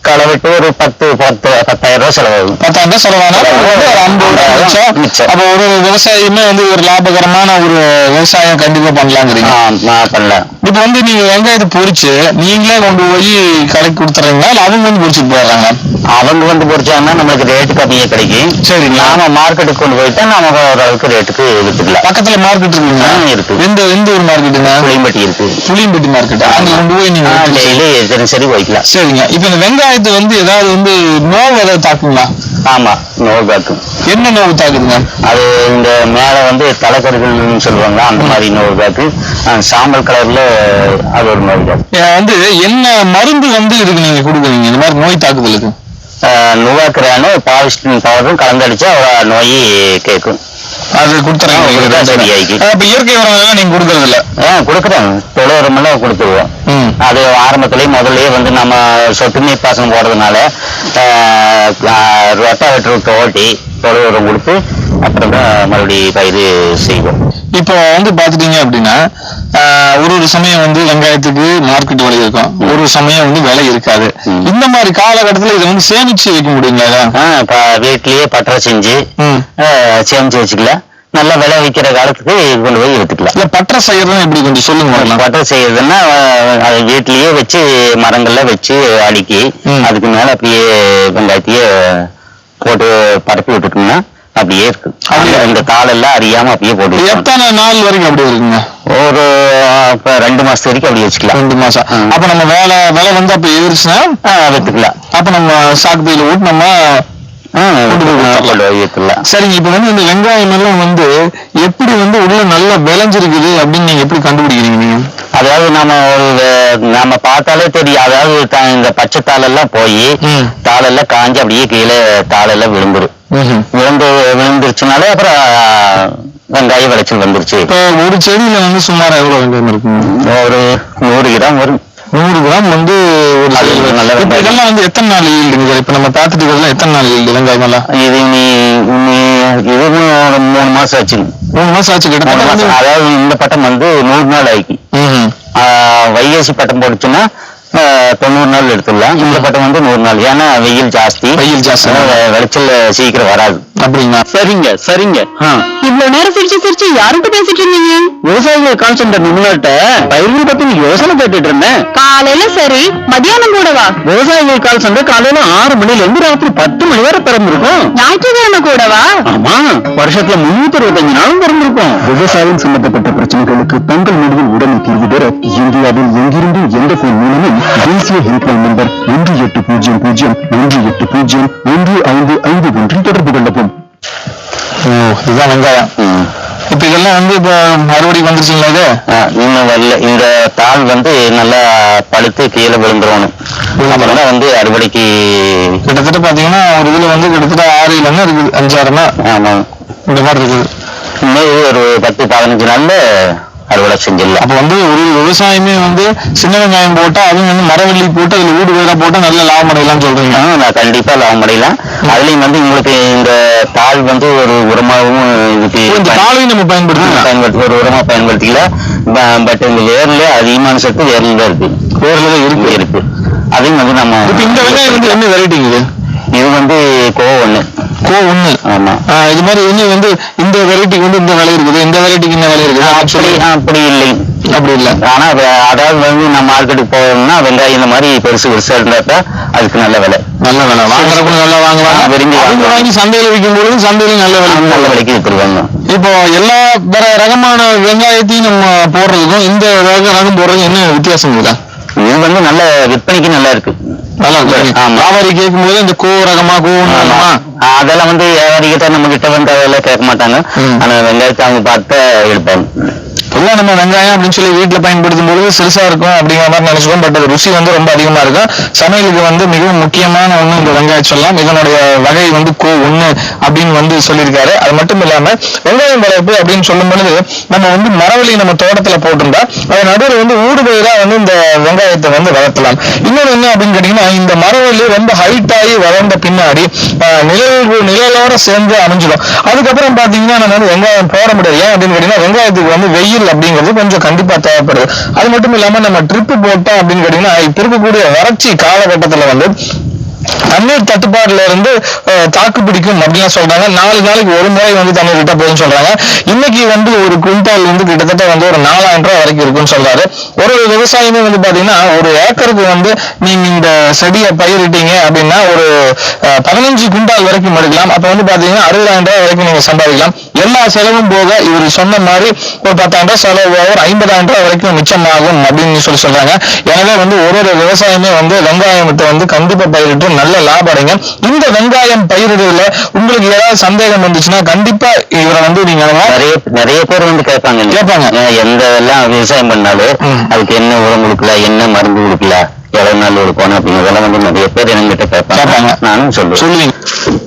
களவிட்டு ஒரு 10,000 ரூபாய் செலவாகும். 10,000 ரூபாய் செலவானா ஒரு 50,000 மிச்சம். அப்ப ஒரு விவசாயியுமே வந்து ஒரு லாபகரமான ஒரு விவசாயம் கண்டிப்பா பண்ணலாங்கிறீங்க. பண்ணலாம். இப்ப வந்து நீங்க வெங்காயத்தை பொறிச்சு நீங்களே கொண்டு போய் கடைக்கு கொடுத்துறீங்களா இல்ல அவங்க வந்து பொறிச்சுட்டு போயிடுறாங்க? அவங்க வந்து பொறிச்சாங்கன்னா நம்மளுக்கு ரேட்டு கம்மியா கிடைக்கும். சரி, நாம மார்க்கெட்டுக்கு கொண்டு போயிட்டா நாம ஓரளவுக்கு ரேட்டுக்கு வித்துக்கலாம். பக்கத்துல மார்க்கெட் இருக்குங்களா? இருக்கு. எந்த ஒரு மார்க்கெட்டுங்க? புளியம்பட்டி இருக்கு. புளியம்பட்டி மார்க்கெட். அங்க கொண்டு போய் நீங்க சரி போய்க்கலாம். சரிங்க. இப்ப இந்த வெங்காயத்தை வந்து ஏதாவது வந்து நோவு ஏதாவது தாக்குங்களா? ஆமா, நோவு தாக்கும். என்ன நோவு தாக்குதுங்க? அது இந்த மேல வந்து தலைக்கருகள்னு சொல்லுவாங்க, அந்த மாதிரி நோவு தாக்கு. சாம்பல் கலர்ல அது ஒரு நோய் தாக்கு. வந்து என்ன மருந்து வந்து இதுக்கு நீங்க கொடுக்குறீங்க இந்த மாதிரி நோய் தாக்குதலுக்கு? நுவாக்குறானு பாலிஸ்டின் பவுடரும் கலந்தடிச்சா நோய் கேட்கும். அது கொடுத்துறீங்க. சரியாகி இப்ப இயற்கை உரம் நீங்க கொடுக்கறது இல்ல? கொடுக்குறோம், தொழு உரமெல்லாம் கொடுத்துருவோம். அது ஆரம்பத்திலேயே முதல்லயே வந்து நம்ம சொட்டு நீர் பாசனம் போடுறதுனால ரொட்டாவேட்டர் விட்டு ஓட்டி தொழு உரம் கொடுத்து அப்புறம் தான் மறுபடியும் பயிர் செய்வோம். இப்போ வந்து பாத்துட்டீங்க அப்படின்னா ஒரு சமயம் வந்து வெங்காயத்துக்கு மார்க்கெட் விலை இருக்கும், ஒரு சமயம் வந்து விலை இருக்காது. இந்த மாதிரி காலகட்டத்துல இதை வந்து சேமிச்சு வைக்க முடியுங்களா? வீட்லயே பட்டறை செஞ்சு சேமிச்சு வச்சுக்கலாம். நல்லா விலை விற்கிற காலத்துக்கு கொண்டு போய் எடுத்துக்கலாம். இல்ல பட்டறை செய்யறதுன்னா எப்படி கொஞ்சம் சொல்லுங்க. பட்டறை செய்யறதுன்னா அது வீட்லயே வச்சு மரங்கள்ல வச்சு அடுக்கி அதுக்கு மேல அப்படியே வெங்காயத்தையே போட்டு பரப்பி விட்டுட்டோம்னா அப்படியே இருக்கு. இந்த தாளெல்லாம் அறியாம அப்படியே போட்டு. எத்தனை நாள் வரைக்கும் அப்படி இருக்குங்க? ஒரு 2 மாசத்து வரைக்கும் அப்படி வச்சுக்கலாம். 2 மாசம். அப்ப நம்ம விலை வந்து அப்ப எதிர்ச்சுன்னா வித்துக்கலாம். அப்ப நம்ம சாக்கு பையில ஓட்டு நம்ம சரிங்க. இப்ப வந்து இந்த வெங்காயம் எல்லாம் வந்து எப்படி வந்து உள்ள நல்லா விளைஞ்சிருக்குது அப்படின்னு நீங்க எப்படி கண்டுபிடிக்கிறீங்க நீங்க? அதாவது நம்ம பார்த்தாலே தெரியும். அதாவது இந்த பச்சை தாளெல்லாம் போய் தாளெல்லாம் காஞ்சி அப்படியே கீழே தாளெல்லாம் விழுந்துருச்சுனாலே அப்புறம் வெங்காய விளைச்சல் வந்துருச்சு. இப்போ ஒரு செடியில வந்து சுமார் எவ்வளவு வெங்காயம் இருக்குங்க? ஒரு 100 கிராம் வரும். 100 கிராம் வந்து ஒரு நல்ல வெங்காயம். இதெல்லாம் வந்து எத்தனை நாள் ஈல்டுங்க? இப்ப நம்ம பார்த்துட்டு இருக்கிறதுலாம் எத்தனை நாள் ஈல்டு வெங்காயம் எல்லாம்? இது 3 மாசம் ஆச்சு. 3 மாசம் ஆச்சு கிட்ட. அதாவது இந்த பட்டம் வந்து 100 நாள் ஆகி வைகாசி பட்டம் போடுச்சுன்னா 90 நாள் எடுத்துடலாம். இந்த பட்டம் வந்து 100 நாள். ஏன்னா வெயில் ஜாஸ்தி விளைச்சல் சீக்கிரம் வராது. அப்படிங்களா? சரிங்க. இவ்வளவு நேரம் சிரிச்சு யாருக்கிட்ட பேசிட்டு இருந்தீங்க? விவசாயிகள் கால் சென்டர் முன்னாட்ட பயிர்கள் பத்தி யோசனை கேட்டுட்டு இருந்தேன். காலையில சரி, மதியானம் கூடவா? விவசாயிகள் கால் சென்டர் காலையில 6 மணில இருந்து ராத்திரி 10 மணி வரை திறந்திருக்கும். ஞாயிற்றுக்கிழமை கூடவா? ஆமா, வருஷத்துல 365 நாளும் திறந்திருக்கும். விவசாயம் சம்பந்தப்பட்ட பிரச்சனைகளுக்கு தங்கள் முடிவில் உடனே தீர்வு பெற இந்தியாவில் எங்கிருந்தும் எந்த போன் மூலமும் தேசிய ஹெல்ப்லைன் நம்பர் 1800-180-1551 தொடர்பு கொள்ளவும். இதுதான் வெங்காயம். இப்ப இதெல்லாம் வந்து இப்ப அறுவடை வந்துருச்சுங்களா? இது இன்னும் வரல. இந்த தாள் வந்து நல்லா பழுத்து கீழே விழுந்துடணும். அப்புறம் வந்து அறுவடைக்கு கிட்டத்தட்ட பாத்தீங்கன்னா ஒரு இதுல வந்து கிட்டத்தட்ட 6 இலங்க இருக்குது, 5-6. ஆமா, இந்த மாதிரி இருக்குது. இன்னும் ஒரு 10-15 நாள்ல அறுவடை செஞ்சிடலாம். அப்ப வந்து ஒரு விவசாயமே வந்து சின்ன வெங்காயம் போட்டா அதுவும் வந்து மரவள்ளி போட்டு அதுல வீடு வேலை போட்டா நல்ல லாபம் அடையலாம் சொல்றீங்க? நான் கண்டிப்பா லாபம் அடையலாம். அதுலயும் வந்து உங்களுக்கு இந்த தாள் வந்து ஒரு உரமாகவும் இந்த தாளையும் நம்ம பயன்படுத்தி ஒரு உரமா பயன்படுத்திக்கலாம். பட் இந்த வேர்ல அதிகமான சத்து வேர்ல தான் இருக்கு. வேர்ல தான் இருக்கு. அதையும் வந்து நம்ம இந்த வெங்காயம் வந்து என்ன வெரைட்டிங்க? இது வந்து கோ1. ஆமா. இது மாதிரி வந்து இந்த வெரைட்டிக்கு வந்து இந்த விலை இருக்குது, இந்த வெரைட்டிக்கு இந்த விலை இருக்குது. அப்படி இல்லை. அப்படி இல்லை. ஆனா அதாவது வந்து நம்ம மார்க்கெட்டுக்கு போகணும்னா வெங்காயம் இந்த மாதிரி பெருசா இருந்தா அதுக்கு நல்ல விலை வாங்குறவங்க நல்லா வாங்குவாங்க. விரும்பி வாங்கி சந்தையில விற்கும் பொழுது சந்தையில நல்ல விலைக்கு விற்றுருவாங்க. இப்போ எல்லா ரகமான வெங்காயத்தையும் நம்ம போடுறதுக்கும் இந்த ரகம் போடுறதுக்கும் என்ன வித்தியாசம் இருக்குதா? இது வந்து நல்ல விற்பனைக்கு நல்லா இருக்கு. வியாபாரி கேட்கும் போது இந்த கோ ரகமா அதெல்லாம் வந்து வியாபாரிகிட்ட நம்ம கிட்ட வந்து அதெல்லாம் கேட்க மாட்டாங்க. ஆனா வெங்காயத்தை அவங்க பார்த்து எடுப்பாங்க. பொதுவாக நம்ம வெங்காயம் அப்படின்னு சொல்லி வீட்டில் பயன்படுத்தும் பொழுது சிறுசா இருக்கும் அப்படிங்கிற மாதிரி நினைச்சுக்கோம். பட் ருசி வந்து ரொம்ப அதிகமா இருக்கும். சமையலுக்கு வந்து மிகவும் முக்கியமான ஒண்ணு இந்த வெங்காயம் சொல்லலாம். இதனுடைய வகை வந்து கோ1 அப்படின்னு வந்து சொல்லியிருக்காரு. அது மட்டும் இல்லாம வெங்காயம் வளர்ப்பு அப்படின்னு சொல்லும் பொழுது நம்ம வந்து மரவள்ளி நம்ம தோட்டத்துல போட்டிருந்தா அது நடுவில் வந்து ஊடுபயிரா வந்து இந்த வெங்காயத்தை வந்து வளர்த்தலாம். இன்னொன்று என்ன அப்படின்னு கேட்டீங்கன்னா இந்த மரவள்ளி ரொம்ப ஹைட் ஆகி வளர்ந்த பின்னாடி நிழலோட சேர்ந்து அமைஞ்சிடும். அதுக்கப்புறம் பாத்தீங்கன்னா நம்ம வந்து வெங்காயம் போட முடியாது. ஏன் அப்படின்னு கேட்டீங்கன்னா வெங்காயத்துக்கு வந்து வெயில் அப்படிங்கிறது கொஞ்சம் கண்டிப்பா தேவைப்படுது. அது மட்டும் இல்லாம நம்ம ட்ரிப் போட்டோம் அப்படின்னு கேட்டீங்கன்னா இப்ப இருக்கக்கூடிய வறட்சி காலகட்டத்துல வந்து தண்ணீர் தட்டுப்பாடுல இருந்து தாக்கு பிடிக்கும் அப்படின்னு சொல்றாங்க. 4 நாளைக்கு ஒரு முறை வந்து தண்ணீர் விட்டா போதுன்னு சொல்றாங்க. இன்னைக்கு வந்து ஒரு குவிண்டால் வந்து கிட்டத்தட்ட வந்து ஒரு 4000 ரூபாய் வரைக்கும் இருக்குன்னு சொல்றாரு. ஒரு விவசாயமே வந்து பாத்தீங்கன்னா ஒரு ஏக்கருக்கு வந்து நீங்க இந்த செடியை பயிரிட்டீங்க அப்படின்னா ஒரு 15 குவிண்டால் வரைக்கும் எடுக்கலாம். அப்ப வந்து பாத்தீங்கன்னா 60,000 ரூபாய் வரைக்கும் நீங்க சம்பாதிக்கலாம். எல்லா செலவும் போக இவர் சொன்ன மாதிரி ஒரு 10,000 ரூபாய் செலவு ஒரு 50,000 ரூபாய் வரைக்கும் மிச்சமாகும் அப்படின்னு சொல்றாங்க. எனவே வந்து ஒரு விவசாயமே வந்து வெங்காயத்தை வந்து கண்டிப்பா பயிரிட்டு நல்ல லாபம் அடைங்க. இந்த வெங்காயம் பயிரிடுறதுல உங்களுக்கு ஏதாவது சந்தேகம் வந்துச்சுன்னா கண்டிப்பா இவரை வந்து நீங்க நிறைய பேர் வந்து கேட்பாங்க எந்த எல்லாம் விவசாயம் பண்ணாலும் அதுக்கு என்ன உரம் கொடுக்கல, என்ன மருந்து கொடுக்கல, எவ்வளவு நாள் கொடுக்கணும் அப்படிங்கிறதெல்லாம் வந்து நிறைய பேர் என்கிட்ட கேட்பாங்க. நானும் சொல்லுவீங்க.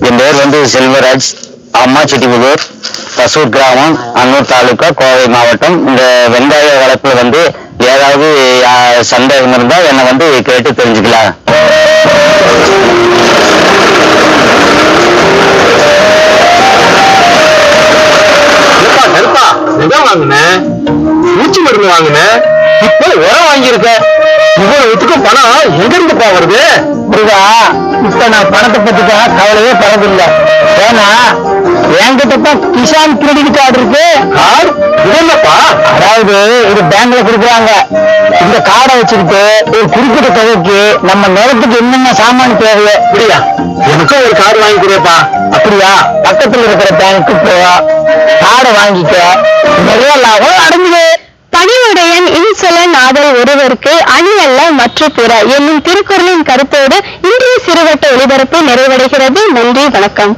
என் பேர் வந்து செல்வராஜ். அம்மாச்செட்டிபுதூர், பசூர் கிராமம், அன்னூர் தாலுகா, கோவை மாவட்டம். இந்த வெங்காய வளர்ப்புல வந்து ஏதாவது சந்தேகம் இருந்தா என்னை வந்து கேட்டு தெரிஞ்சுக்கலாம். வாங்கினேன், பூச்சி மருந்து வாங்கினேன், இப்ப உரம் வாங்கியிருக்க. இவ்வளவுக்கும் பணம் எங்க இருந்து போவது? புரியுதா? இப்ப நான் பணத்தை பத்தி தான் கவலையே படவில்லை. ஏன்னா என்கிட்ட தான் கிசான் கிரெடிட் கார்டு இருக்கு. கார்டு என்னப்பா? அதாவது இது பேங்க்ல கொடுக்குறாங்க. இந்த கார்டை வச்சுக்கிட்டு ஒரு குறிப்பிட்ட தொகைக்கு நம்ம நிலத்துக்கு என்னென்ன சாமான் தேவையோ. அப்படியா? எனக்கும் ஒரு கார்டு வாங்கி கொடுப்பா. அப்படியா? பக்கத்துல இருக்கிற பேங்க்கு போ, கார்டை வாங்கிக்க, நிறைய லாபம் அடைஞ்சுது. பணிவுடையன் இன்சொலன் ஆதல் ஒருவருக்கு அணி அல்ல மற்ற பிற என்னும் திருக்குறளின் கருத்தோடு இன்றைய சிறுவட்ட ஒளிபரப்பு நிறைவடைகிறது. நன்றி, வணக்கம்.